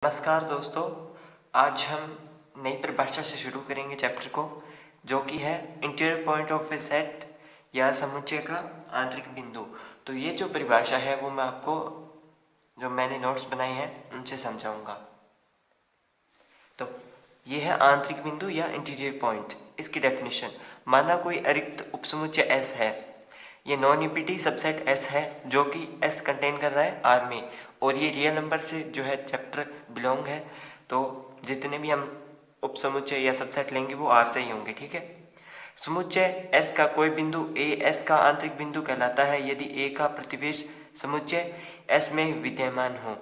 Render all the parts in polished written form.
नमस्कार दोस्तों, आज हम नई परिभाषा से शुरू करेंगे चैप्टर को, जो कि है interior point of A set या समुच्चय का आंतरिक बिंदु। तो ये जो परिभाषा है वो मैं आपको जो मैंने नोट्स बनाए हैं उनसे समझाऊंगा। तो ये है आंतरिक बिंदु या इंटीरियर पॉइंट। इसकी डेफिनेशन, माना कोई अरिक्त उपसमुच्चय S है, ये नॉन यूनिटी सबसेट S है जो कि S कंटेन कर रहा है R में, और ये रियल नंबर से जो है चैप्टर बिलोंग है। तो जितने भी हम उपसमुच्चय या सबसेट लेंगे वो R से ही होंगे। ठीक है। समुच्चय S का कोई बिंदु A S का आंतरिक बिंदु कहलाता है यदि A का प्रतिवेश समुच्चय S में विद्यमान हो।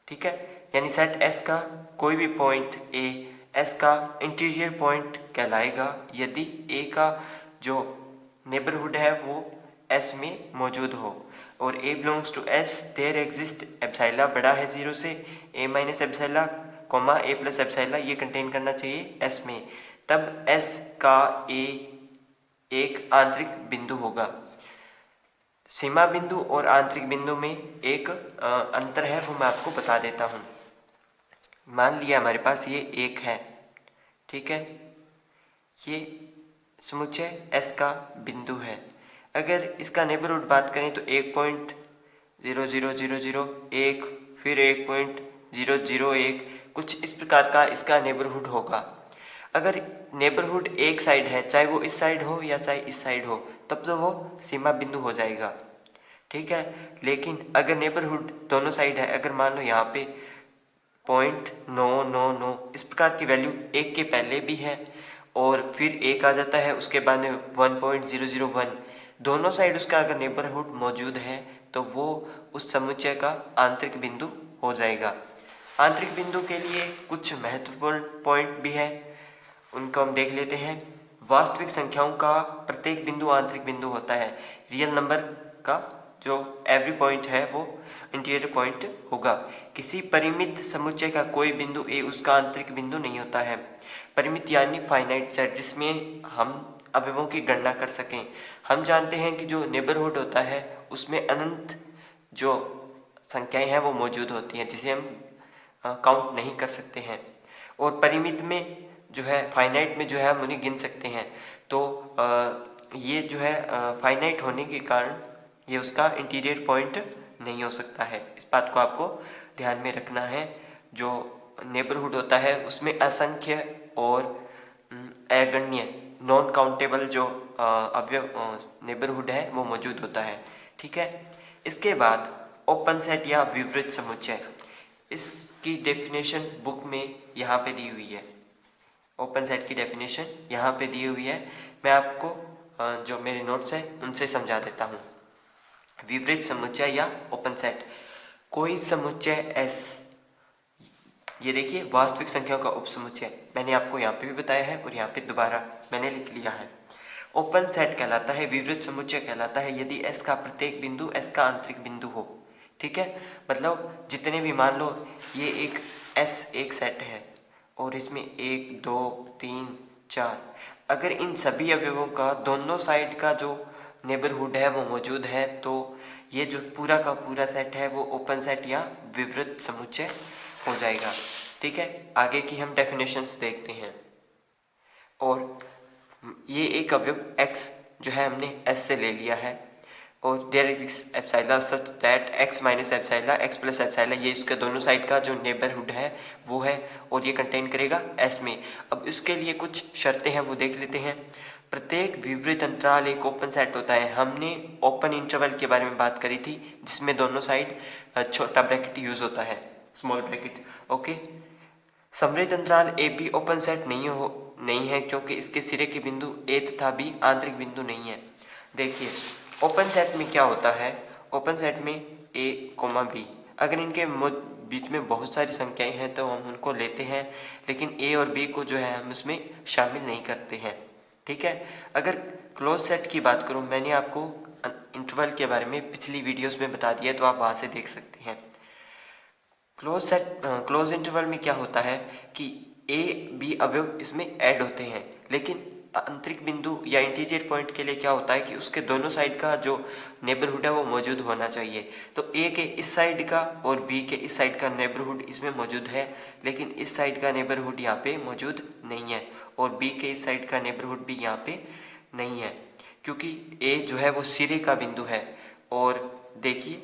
ठीक है, यानी सेट S का कोई भी पॉइंट A S का इंटीरियर पॉइंट कहलाएगा यदि A का जो नेबरहुड है वो S में मौजूद हो, और A belongs to S there exist epsilon बड़ा है 0 से A minus epsilon comma A plus epsilon ये कंटेन करना चाहिए S में, तब S का A एक आंतरिक बिंदु होगा। सीमा बिंदु और आंतरिक बिंदु में एक अंतर है, वो मैं आपको बता देता हूँ। मान लिया हमारे पास ये एक है, ठीक है, ये समुच्चय S का बिंदु है। अगर इसका नेबरहुड बात करें तो 1.0000 फिर 1.001 कुछ इस प्रकार का इसका नेबरहुड होगा। अगर नेबरहुड एक साइड है, चाहे वो इस साइड हो या चाहे इस साइड हो, तब तो वो सीमा बिंदु हो जाएगा। ठीक है, लेकिन अगर नेबरहुड दोनों साइड है, अगर मान लो यहाँ पे 0.999 इस प्रकार की वैल्यू एक के पहले भी है और फिर एक आ जाता है, उसके बाद में 1.001, दोनों साइड उसका अगर नेबरहुड मौजूद है तो वो उस समुच्चय का आंतरिक बिंदु हो जाएगा। आंतरिक बिंदु के लिए कुछ महत्वपूर्ण पॉइंट भी है, उनको हम देख लेते हैं। वास्तविक संख्याओं का प्रत्येक बिंदु आंतरिक बिंदु होता है। रियल नंबर का जो एवरी पॉइंट है वो इंटीरियर पॉइंट होगा। किसी परिमित समुच्चय का कोई बिंदु A उसका आंतरिक बिंदु नहीं होता है। परिमित यानी फाइनाइट सेट, जिसमें हम अवयवों की गणना कर सकें। हम जानते हैं कि जो नेबरहुड होता है उसमें अनंत जो संख्याएं हैं वो मौजूद होती हैं, जिसे हम काउंट नहीं कर सकते हैं। और परिमित में जो है, फाइनाइट में जो है हम उन्हें गिन सकते हैं। तो ये जो है फाइनाइट होने के कारण ये उसका इंटीरियर पॉइंट नहीं हो सकता है। इस बात को आपको ध्यान में रखना है। जो नेबरहुड होता है उसमें असंख्य और अगण्य नॉन काउंटेबल जो अवयव नेबरहुड है वो मौजूद होता है। ठीक है। इसके बाद ओपन सेट या विवृत समुच्चय, इसकी डेफिनेशन बुक में यहाँ पे दी हुई है। ओपन सेट की डेफिनेशन यहाँ पे दी हुई है, मैं आपको जो मेरे नोट्स हैं उनसे समझा देता हूँ। विवृत समुच्चय या ओपन सेट, कोई समुच्चय S, ये देखिए वास्तविक संख्याओं का उपसमुच्चय, मैंने आपको यहाँ पे भी बताया है और यहाँ पे दोबारा मैंने लिख लिया है। ओपन सेट कहलाता है, विवृत समुच्चय कहलाता है यदि S का प्रत्येक बिंदु S का आंतरिक बिंदु हो। ठीक है, मतलब जितने भी, मान लो ये एक S एक सेट है और इसमें 1 2 3 4, अगर इन सभी अवयवों का दोनों साइड का जो नेबरहुड है वो मौजूद है तो ये जो पूरा का पूरा सेट है वो ओपन सेट या विवृत समुच्चय हो जाएगा। ठीक है, आगे की हम डेफिनेशंस देखते हैं। और ये एक अवयव x जो है हमने S से ले लिया है, और there is epsilon such that x minus epsilon x plus epsilon, ये इसका दोनों साइड का जो नेबरहुड है वो है, और ये कंटेन करेगा S में। अब इसके लिए कुछ शर्तें हैं वो देख लेते हैं। प्रत्येक विवृत अंतराल एक ओपन सेट होता है। हमने ओपन इंटरवल के बारे में बात करी थी, जिसमें दोनों साइड छोटा ब्रैकेट यूज होता है, स्मॉल ब्रैकेट। ओके, समृद्ध अंतराल ए बी ओपन सेट नहीं है क्योंकि इसके सिरे के बिंदु A तथा B आंतरिक बिंदु नहीं है। देखिए ओपन सेट में क्या होता है, ओपन सेट में A, B, अगर इनके बीच में बहुत सारी संख्याएं हैं तो हम उनको लेते हैं, लेकिन A और B को जो है हम उसमें शामिल नहीं करते हैं। ठीक है, अगर क्लोज सेट की बात करूं, मैंने आपको इंटरवल के बारे में पिछली वीडियोस में बता दिया, तो आप वहाँ से देख सकते हैं। क्लोज इंटरवल में क्या होता है कि A B अवयव इसमें ऐड होते हैं, लेकिन आंतरिक बिंदु या इंटीरियर पॉइंट के लिए क्या होता है कि उसके दोनों साइड का जो नेबरहुड है वो मौजूद होना चाहिए। तो ए के इस साइड का और बी के इस साइड का नेबरहुड इसमें मौजूद है, लेकिन इस साइड का नेबरहुड यहाँ पे मौजूद नहीं है और बी के इस साइड का नेबरहुड भी यहाँ पे नहीं है, क्योंकि ए जो है वो सिरे का बिंदु है। और देखिए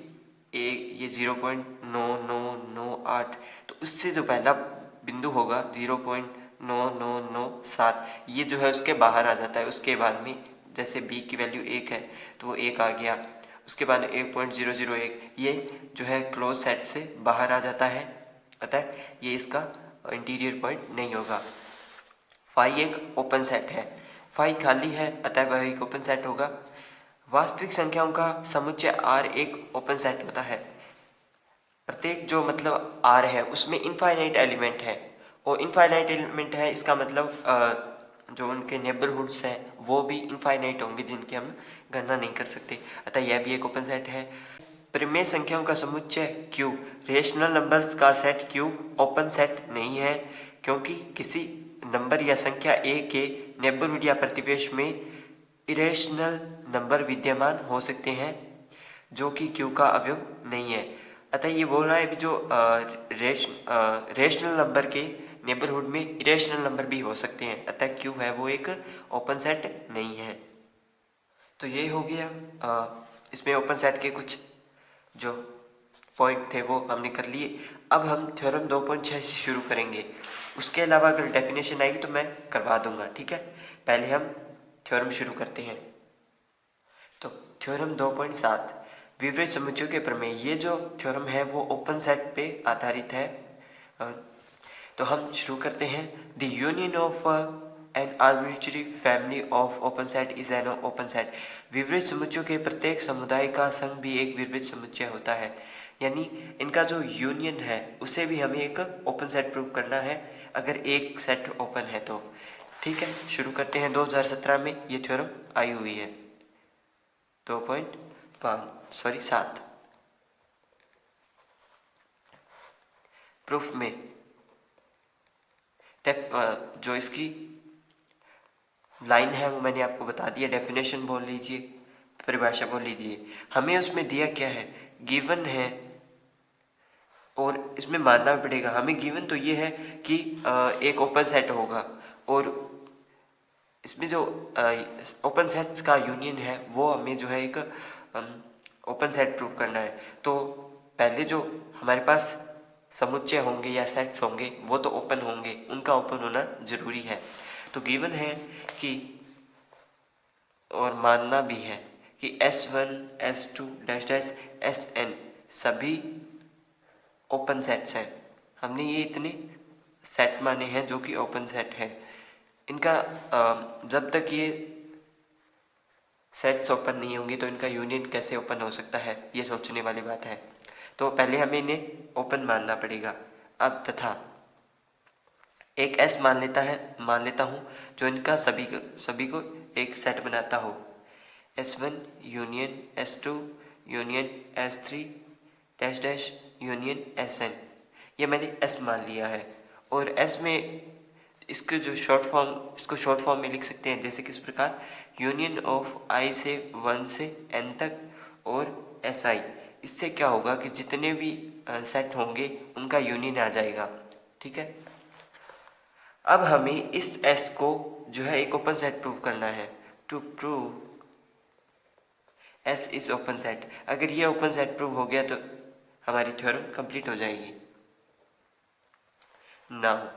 ए ये 0.9998, तो उससे जो पहला बिंदु होगा 0.9997, ये जो है उसके बाहर आ जाता है। उसके बाद में जैसे b की वैल्यू 1 है तो वो 1 आ गया, उसके बाद 1.001 ये जो है क्लोज सेट से बाहर आ जाता है, अतः ये इसका इंटीरियर पॉइंट नहीं होगा। फाई एक ओपन सेट है, फाई खाली है अतः वह एक ओपन सेट होगा। वास्तविक संख्याओं का समुच्चय R एक ओपन सेट होता है। प्रत्येक जो मतलब R है उसमें इनफाइनाइट एलिमेंट है, और इनफाइनाइट एलिमेंट है इसका मतलब जो उनके नेबरहुड्स हैं वो भी इनफाइनाइट होंगे जिनकी हम गणना नहीं कर सकते, अतः यह भी एक ओपन सेट है। परिमेय संख्याओं का समुच्चय Q रेशनल नंबर्स का सेट Q ओपन सेट नहीं है, क्योंकि किसी नंबर या संख्या A के नेबरहुड या प्रतिवेश में इरेशनल नंबर विद्यमान हो सकते हैं जो कि Q का अवयव नहीं है। अतः ये बोल रहा है कि जो रेशनल नंबर के नेबरहुड में इरेशनल नंबर भी हो सकते हैं, अतः Q है वो एक ओपन सेट नहीं है। तो ये हो गया इसमें ओपन सेट के कुछ जो पॉइंट थे वो हमने कर लिए। अब हम थ्योरम 2.6 से शुरू करेंगे, उसके अलावा अगर डेफिनेशन आएगी तो मैं करवा दूंगा, ठीक है। पहले हम थ्योरम शुरू करते हैं। तो थ्योरम 2.7 विपरीत समुच्चयों के प्रमेय, ये जो थ्योरम है वो ओपन सेट पे आधारित है। तो हम शुरू करते हैं। The union of N arbitrary family of open set is an open set. विपरीत समुच्चयों के प्रत्येक समुदाय का संघ भी एक विपरीत समुच्चय होता है, यानी इनका जो यूनियन है उसे भी हमें एक ओपन सेट प्रूव करना है अगर एक सेट ओपन है तो, ठीक है। शुरू करते हैं। 2017 में ये थ्योरम आई हुई है 7 प्रूफ में जो इसकी लाइन है वो मैंने आपको बता दिया। डेफिनेशन बोल लीजिए, परिभाषा बोल लीजिए। हमें उसमें दिया क्या है, गिवन है, और इसमें मानना पड़ेगा हमें। गिवन तो ये है कि एक ओपन सेट होगा, और इसमें जो ओपन सेट्स का यूनियन है वो हमें जो है एक ओपन सेट प्रूव करना है। तो पहले जो हमारे पास समुच्चय होंगे या सेट्स होंगे वो तो ओपन होंगे, उनका ओपन होना जरूरी है। तो गिवन है कि, और मानना भी है कि S1 S2 dash dash Sn सभी ओपन सेट्स हैं। हमने ये इतने सेट माने हैं जो कि ओपन सेट हैं। इनका जब तक ये सेट्स ओपन नहीं होंगी तो इनका यूनियन कैसे ओपन हो सकता है, ये सोचने वाली बात है। तो पहले हमें इन्हें ओपन मानना पड़ेगा। अब तथा एक S मान लेता हूँ जो इनका सभी को एक सेट बनाता हो। S1 union S2 union S3 dash dash union Sn, ये मैंने S मान लिया है। और S में इसको शॉर्ट फॉर्म में लिख सकते हैं, जैसे किस प्रकार, यूनियन ऑफ I से 1 से N तक और Si। इससे क्या होगा कि जितने भी सेट होंगे उनका यूनियन आ जाएगा, ठीक है। अब हमें इस S को जो है एक ओपन सेट प्रूव करना है। To prove S is open set, अगर ये ओपन सेट प्रूव हो गया तो हमारी थ्योरम कंप्लीट हो जाएगी। नाउ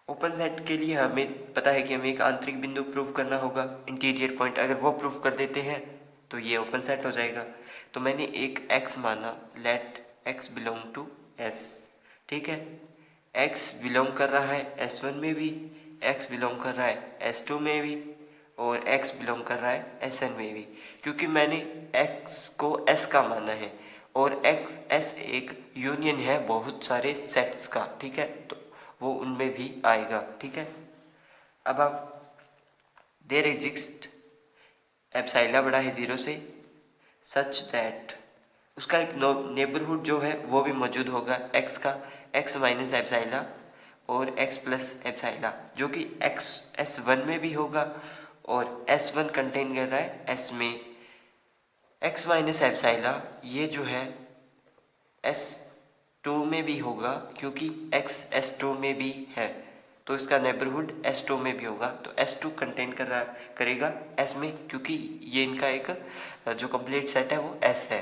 ओपन सेट के लिए हमें पता है कि हमें एक आंतरिक बिंदु प्रूव करना होगा, इंटीरियर पॉइंट। अगर वो प्रूव कर देते हैं तो ये ओपन सेट हो जाएगा। तो मैंने एक x माना, let x belong to S, ठीक है। x बिलोंग कर रहा है S1 में भी, x बिलोंग कर रहा है S2 में भी, और x बिलोंग कर रहा है Sn में भी, क्योंकि मैंने x को S का माना है और S एक यूनियन है बहुत सारे सेट्स का, ठीक है। तो वो उनमें भी आएगा, ठीक है। अब आप देयर एग्जिस्ट एप्सिलॉन बड़ा है 0 से, सच दैट उसका एक नेबरहुड जो है वो भी मौजूद होगा x का, x माइनस एप्सिलॉन, और x प्लस एप्साइला, जो कि x S1 में भी होगा और S1 कंटेन कर रहा है S में। x माइनस एप्साइला ये जो है S2 में भी होगा, क्योंकि x S2 में भी है तो इसका नेबरहुड S2 में भी होगा। तो S2 कंटेन करेगा S में, क्योंकि ये इनका एक जो कंप्लीट सेट है वो S है,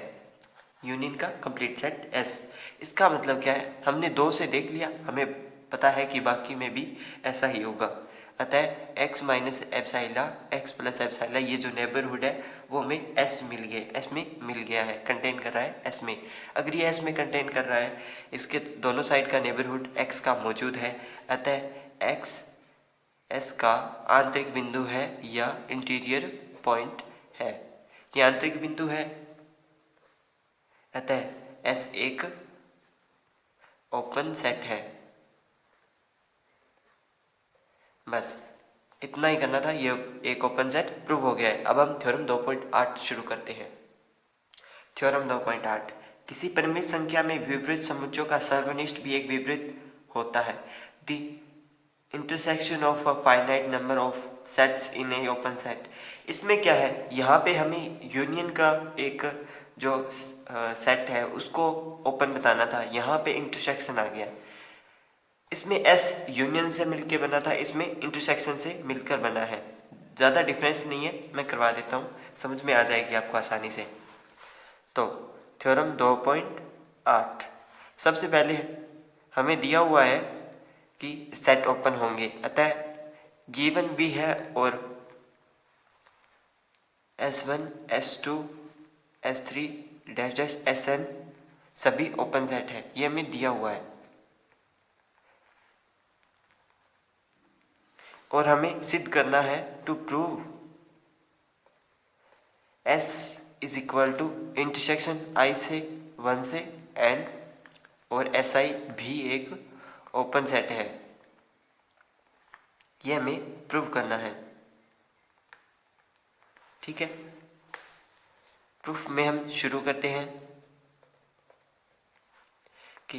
यूनियन का कंप्लीट सेट S। इसका मतलब क्या है, हमने 2 से देख लिया, हमें पता है कि बाकी में भी ऐसा ही होगा। अतः x माइनस एप्साइला x प्लस एप्साइला ये जो नेबरहुड है वो हमें S में मिल गया है, कंटेन कर रहा है S में। अगर ये S में कंटेन कर रहा है, इसके दोनों साइड का नेबरहुड x का मौजूद है, अतः x S का आंतरिक बिंदु है या इंटीरियर पॉइंट है। ये आंतरिक बिंदु है, अतः S एक ओपन सेट है। बस इतना ही करना था, ये एक ओपन सेट प्रूव हो गया है। अब हम थ्योरम 2.8 शुरू करते हैं। थ्योरम 2.8, किसी परिमित संख्या में विपरीत समुच्चयों का सर्वनिष्ठ भी एक विपरीत होता है। The intersection of a finite number of sets in A open set. इसमें क्या है, यहाँ पे हमें यूनियन का एक जो सेट है उसको ओपन बताना था, यहाँ पे इंटरसेक्शन आ गया। इसमें S यूनियन से मिलकर बना था, इसमें इंटरसेक्शन से मिलकर बना है। ज़्यादा डिफरेंस नहीं है, मैं करवा देता हूँ, समझ में आ जाएगी आपको आसानी से। तो थ्योरम 2.8, सबसे पहले हमें दिया हुआ है कि सेट ओपन होंगे, अतः गिवन भी है और S1 S2 S3 dash dash Sn सभी ओपन सेट है, ये हमें दिया हुआ है। और हमें सिद्ध करना है to prove S is equal to intersection I से 1 से N और SI भी एक ओपन सेट है, ये हमें प्रूव करना है। ठीक है, प्रूफ में हम शुरू करते हैं कि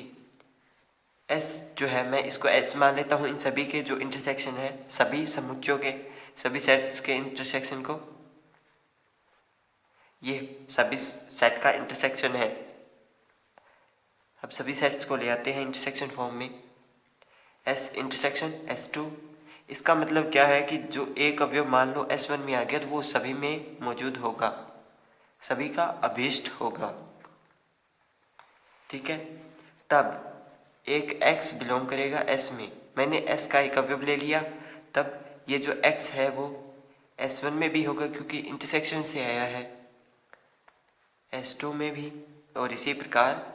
S जो है, मैं इसको S मान लेता हूँ इन सभी के जो इंटरसेक्शन है, सभी समुच्चयों के सभी सेट्स के इंटरसेक्शन को, ये सभी सेट का इंटरसेक्शन है। अब सभी सेट्स को ले आते हैं इंटरसेक्शन फॉर्म में, S इंटरसेक्शन S2। इसका मतलब क्या है कि जो एक अवयव मान लो S1 में आ गया तो वो सभी में मौजूद होगा, सभी का अभीष्ट होगा। ठीक है, तब एक x बिलोंग करेगा S में, मैंने S का एक अवयव ले लिया, तब ये जो x है वो S1 में भी होगा क्योंकि इंटरसेक्शन से आया है, S2 में भी, और इसी प्रकार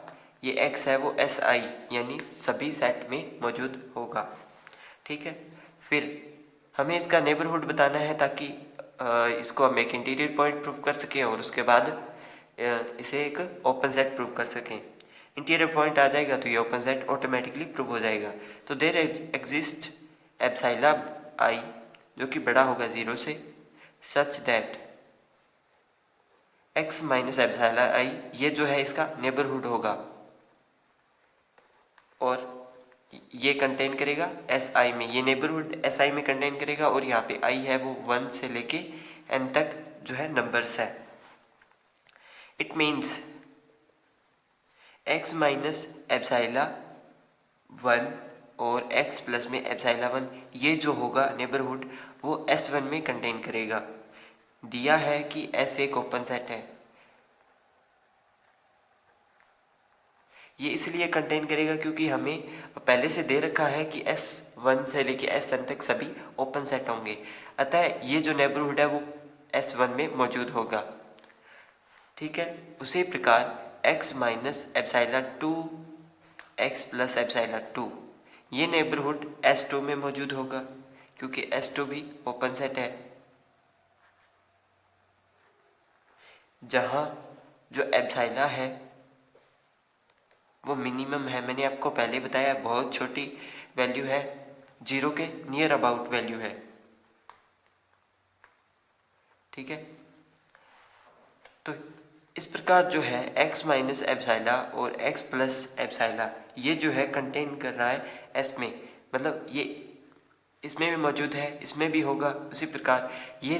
ये x है वो SI यानी सभी सेट में मौजूद होगा। ठीक है, फिर हमें इसका नेबरहुड बताना है ताकि इसको हम एक इंटीरियर पॉइंट प्रूव कर सकें और उसके बाद इसे एक ओपन सेट प्रूव कर सकें। इंटीरियर पॉइंट आ जाएगा तो ये ओपन सेट ऑटोमेटिकली प्रूव हो जाएगा। तो देयर एग्जिस्ट एप्साइला I जो कि बड़ा होगा 0 से, such that x minus epsilon I ये जो है इसका नेबरहुड होगा और ये कंटेन करेगा SI में, ये नेबरहुड SI में कंटेन करेगा और यहाँ पे I है वो 1 से लेके N तक जो है नंबर्स है। इट मीन्स x माइनस एप्साइला 1 और x प्लस में एप्साइला 1 ये जो होगा नेबरहुड वो S1 में कंटेन करेगा। दिया है कि S एक ओपन सेट है, ये इसलिए कंटेन करेगा क्योंकि हमें पहले से दे रखा है कि S1 से लेके Sn तक सभी ओपन सेट होंगे, अतः ये जो नेबरहुड है वो S1 में मौजूद होगा। ठीक है, उसी प्रकार x माइनस एप्साइला 2 x प्लस एप्साइला 2 ये नेबरहुड S2 में मौजूद होगा क्योंकि S2 भी ओपन सेट है, जहाँ जो एप्साइला है वो मिनिमम है। मैंने आपको पहले बताया बहुत छोटी वैल्यू है, 0 के नियर अबाउट वैल्यू है। ठीक है, तो इस प्रकार जो है x माइनस एप्साइला और x प्लस एप्साइला ये जो है कंटेन कर रहा है S में, मतलब ये इसमें भी मौजूद है, इसमें भी होगा। उसी प्रकार ये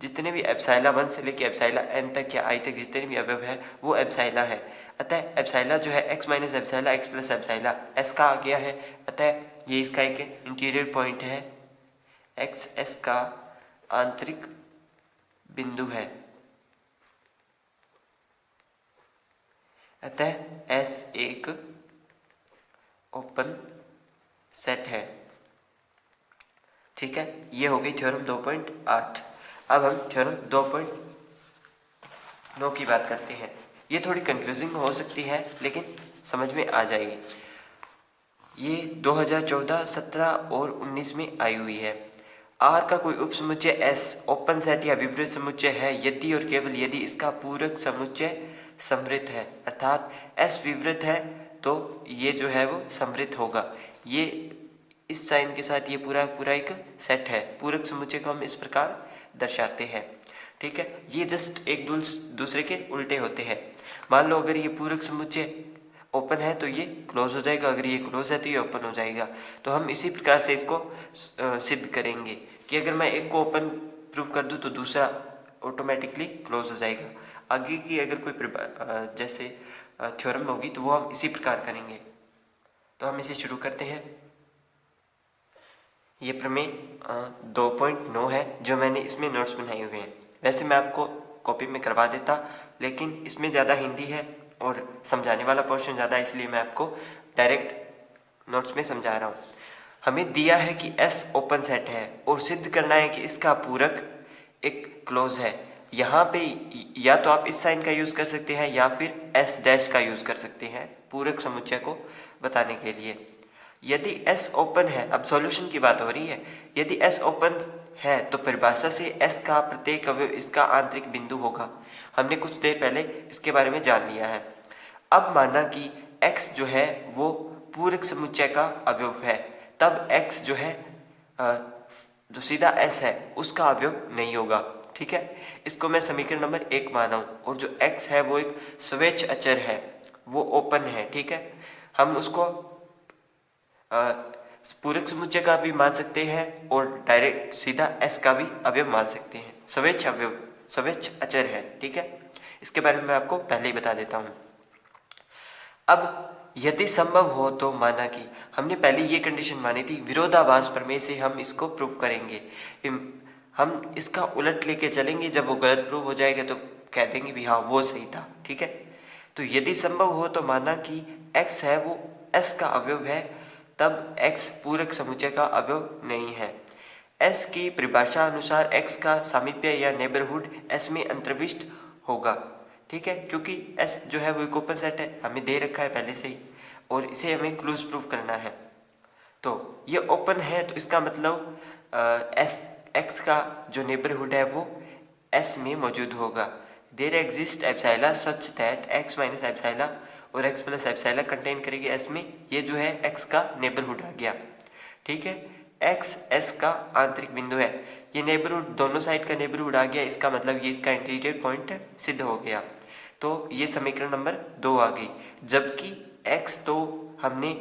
जितने भी एप्सिलॉन 1 से लेकर एप्सिलॉन n तक या i तक जितने भी अवयव है वो एप्सिलॉन है। अतः एप्सिलॉन जो है x minus epsilon x plus epsilon s का आ गया है। अतः ये इसका एक इंटीरियर पॉइंट है, x s का आंतरिक बिंदु है। अतः S एक ओपन सेट है। ठीक है, ये हो गई थ्योरम 2.8। अब हम थ्योरम 2.9 की बात करते हैं। ये थोड़ी कंफ्यूजिंग हो सकती है लेकिन समझ में आ जाएगी। ये 2014, 17 और 19 में आई हुई है। R का कोई उपसमुच्चय S ओपन सेट या विवृत समुच्चय है यदि और केवल यदि इसका पूरक समुच्चय समृत है। अर्थात S विवृत है तो ये जो है वो समृत होगा। ये इस साइन के साथ ये पूरा पूरा एक सेट है। पूरक समुच्चय को हम इस प्रकार दर्शाते हैं। ठीक है, ये जस्ट एक दूसरे के उल्टे होते हैं। मान लो अगर ये पूरक समुच्चय ओपन है तो ये क्लोज हो जाएगा, अगर ये क्लोज है तो ये ओपन हो जाएगा। तो हम इसी प्रकार से इसको सिद्ध करेंगे कि अगर मैं एक को ओपन प्रूफ कर दूं तो दूसरा ऑटोमेटिकली क्लोज हो जाएगा। आगे की अगर कोई जैसे थ्योरम होगी तो वो हम इसी प्रकार करेंगे। तो हम इसे शुरू करते हैं। ये प्रमेय 2.9 है जो मैंने इसमें नोट्स बनाए हुए हैं। वैसे मैं आपको कॉपी में करवा देता लेकिन इसमें ज़्यादा हिंदी है और समझाने वाला पोर्शन ज़्यादा है, इसलिए मैं आपको डायरेक्ट नोट्स में समझा रहा हूँ। हमें दिया है कि S ओपन सेट है और सिद्ध करना है कि इसका पूरक एक क्लोज है। यहाँ पे या तो आप इस साइन का यूज़ कर सकते हैं या फिर S डैश का यूज़ कर सकते हैं पूरक समुच्चय को बताने के लिए। यदि S ओपन है, अब सॉल्यूशन की बात हो रही है, यदि S ओपन है तो परिभाषा से S का प्रत्येक अवयव इसका आंतरिक बिंदु होगा। हमने कुछ देर पहले इसके बारे में जान लिया है। अब माना कि X जो है वो पूरक समुच्चय का अवयव है, तब X जो है जो सीधा S है उसका अवयव नहीं होगा। ठीक है, इसको मैं समीकरण नंबर 1 माना हूँ और जो X है वो एक स्वेच्छ अचर है, वो ओपन है। ठीक है, हम उसको पूरक समुच्चय का भी मान सकते हैं और डायरेक्ट सीधा S का भी अवयव मान सकते हैं। स्वेच्छ अवयव, स्वेच्छ अचर है। ठीक है, इसके बारे में मैं आपको पहले ही बता देता हूँ। अब यदि संभव हो तो माना कि हमने पहले ये कंडीशन मानी थी, विरोधाभास प्रमेय से हम इसको प्रूफ करेंगे। हम इसका उलट लेके चलेंगे, जब वो गलत प्रूफ हो जाएगा तो कह देंगे भी हाँ वो सही था। ठीक है, तो यदि संभव हो तो माना कि X है वो S का अवयव है, तब X पूरक समुच्चय का अवयव नहीं है। S की परिभाषा अनुसार X का सामीप्य या नेबरहुड S में अंतर्विष्ट होगा। ठीक है, क्योंकि S जो है वो एक ओपन सेट है, हमें दे रखा है पहले से ही, और इसे हमें क्लोज प्रूफ करना है। तो ये ओपन है तो इसका मतलब X का जो नेबरहुड है वो S में मौजूद होगा। There exist epsilon such that X minus epsilon और X प्लस एप्सिलॉन कंटेन करेगी S में। ये जो है X का नेबरहुड आ गया। ठीक है, X S का आंतरिक बिंदु है। ये नेबरहुड दोनों साइड का नेबरहुड आ गया, इसका मतलब ये इसका इंटीरियर पॉइंट सिद्ध हो गया। तो ये समीकरण नंबर 2 आ गई। जबकि X तो हमने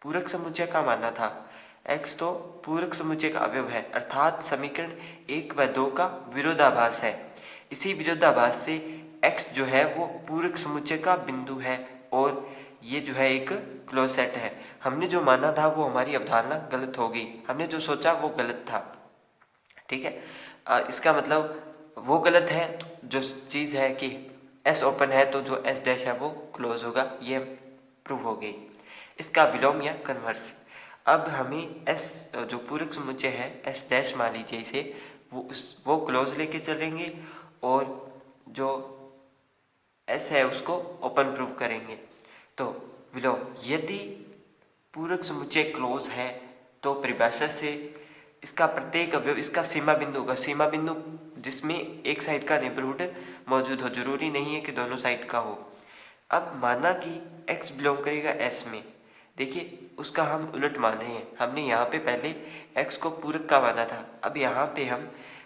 पूरक समुच्चय का माना था, X तो पूरक समुच्चय का अवयव है, अर्थात समीकरण 1 व 2 का विरोधाभास है। इसी विरोधाभास से X जो है वो पूरक समुच्चय का बिंदु है और ये जो है एक क्लोज सेट है। हमने जो माना था वो हमारी अवधारणा गलत हो गई, हमने जो सोचा वो गलत था। ठीक है, इसका मतलब वो गलत है तो जो चीज़ है कि S ओपन है तो जो S डैश है वो क्लोज होगा, ये प्रूव हो गई। इसका विलोम या कन्वर्स। अब हमें S जो पूरक समुच्चय है S डैश मान लीजिए इसे, वो क्लोज लेके चलेंगे और जो S है उसको ओपन प्रूफ करेंगे। तो विलोम, यदि पूरक समुच्चय क्लोज है तो परिभाषा से इसका प्रत्येक अवयव इसका सीमा बिंदु होगा। सीमा बिंदु जिसमें एक साइड का नेबरहुड मौजूद हो, जरूरी नहीं है कि दोनों साइड का हो। अब माना कि X बिलोंग करेगा S में, देखिए उसका हम उलट मान रहे हैं। हमने यहाँ पे पहले X को पूरक का माना था, अब यहाँ पे हम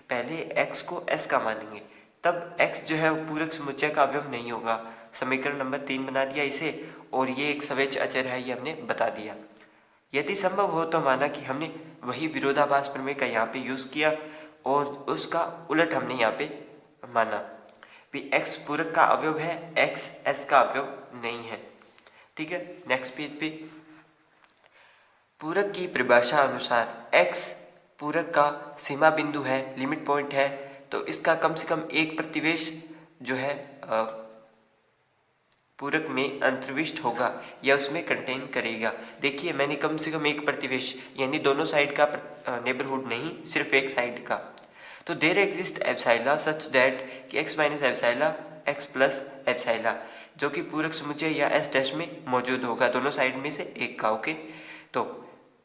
पहले X को S का मानेंगे, तब X जो है वो पूरक समुच्चय का अवयव नहीं होगा। समीकरण नंबर 3 बना दिया इसे, और ये एक स्वेच्छ अचर है ये हमने बता दिया। यदि संभव हो तो माना कि हमने वही विरोधाभास प्रमेय का यहाँ पे यूज़ किया और उसका उलट हमने यहाँ पे माना भी x पूरक का अवयव है, x s का अवयव नहीं है। ठीक है, नेक्स्ट पेज पे पूरक की परिभाषा अनुसार x पूरक का सीमा बिंदु है, लिमिट पॉइंट है, तो इसका कम से कम एक प्रतिवेश जो है पूरक में अंतर्विष्ट होगा या उसमें कंटेन करेगा। देखिए मैंने कम से कम एक प्रतिवेश यानी दोनों साइड का नेबरहुड नहीं, सिर्फ एक साइड का। तो there exist epsilon such that कि x minus epsilon x plus epsilon जो कि पूरक समुच्चय या s डैश में मौजूद होगा, दोनों साइड में से एक का। ओके, तो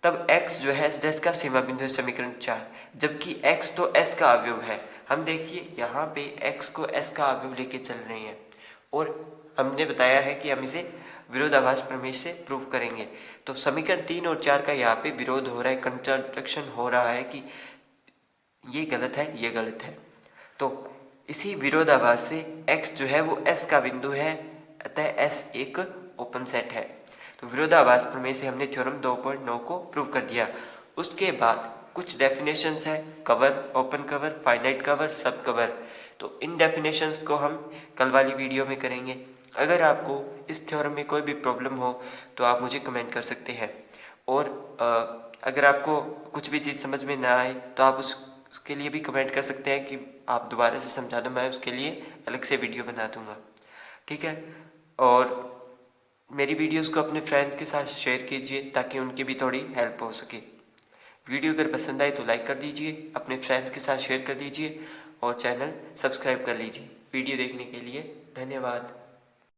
तब x जो है s डैश का सीमा बिंदु है, समीकरण 4, जबकि x तो s का अवयव है। हम देखिए यहाँ पे x को s का अवयव लेके चल रहे हैं और हमने बताया है कि हम इसे विरोधाभास प्रमेय से प्रूव करेंगे। तो समीकरण 3 और 4 का यहाँ पे विरोध हो रहा है, कंट्राडिक्शन हो रहा है कि ये गलत है, ये गलत है। तो इसी विरोधाभास से x जो है वो s का बिंदु है, अतः s एक ओपन सेट है। तो विरोधाभास प्रमेय से हमने थ्योरम 2.9 को प्रूव कर दिया। उसके बाद कुछ डेफिनेशंस है, cover, open cover, finite cover, सब कवर। तो इन डेफिनेशंस को हम कल वाली वीडियो में करेंगे। अगर आपको इस थ्योरम में कोई भी प्रॉब्लम हो तो आप मुझे कमेंट कर सकते हैं और अगर आपको कुछ भी चीज़ समझ में ना आए तो आप उसके लिए भी कमेंट कर सकते हैं कि आप दोबारा से समझा दो, मैं उसके लिए अलग से वीडियो बना दूंगा। ठीक है, और मेरी वीडियोस को अपने फ्रेंड्स के साथ शेयर कीजिए ताकि उनकी भी थोड़ी हेल्प हो सके। वीडियो अगर पसंद आए तो लाइक कर दीजिए, अपने फ्रेंड्स के साथ शेयर कर दीजिए और चैनल सब्सक्राइब कर लीजिए। वीडियो देखने के लिए धन्यवाद।